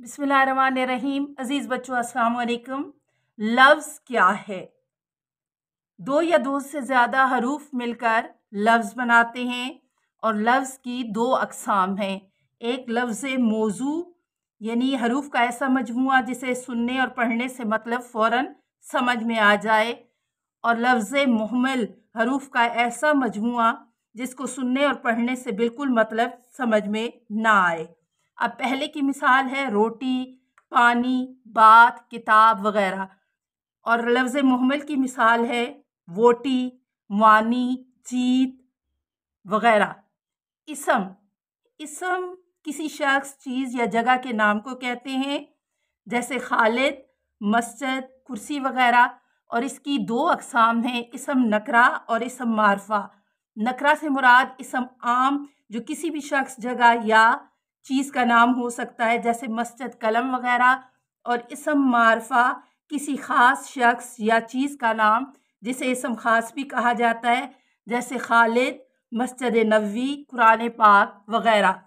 बिस्मिल्लाहिर्रहमानिर्रहीम। अजीज़ बच्चों, अस्सलाम वालेकुम। लफ्ज़ क्या है? दो या दो से ज़्यादा हरूफ मिलकर लफ्ज़ बनाते हैं और लफ्ज़ की दो अक़साम हैं। एक लफ्ज़ मौजू यानी हरूफ का ऐसा मजमुआ जिसे सुनने और पढ़ने से मतलब फ़ौरन समझ में आ जाए, और लफ्ज़ मुहमल हरूफ का ऐसा मजमुआ जिसको सुनने और पढ़ने से बिल्कुल मतलब समझ में ना आए। अब पहले की मिसाल है रोटी, पानी, बात, किताब वगैरह, और लफ्ज़ मुहमल की मिसाल है वोटी, वानी, जीत वगैरह। इसम किसी शख्स, चीज़ या जगह के नाम को कहते हैं, जैसे खालिद, मस्जिद, कुर्सी वगैरह। और इसकी दो अक़साम हैं, इसम नकरा और इसम मारफा। नकरा से मुराद इसम आम जो किसी भी शख्स, जगह या चीज़ का नाम हो सकता है, जैसे मस्जिद, कलम वगैरह। और इसम मारफा किसी ख़ास शख्स या चीज़ का नाम जिसे इसम ख़ास भी कहा जाता है, जैसे खालिद, मस्जिद नबवी, कुरान पाक वगैरह।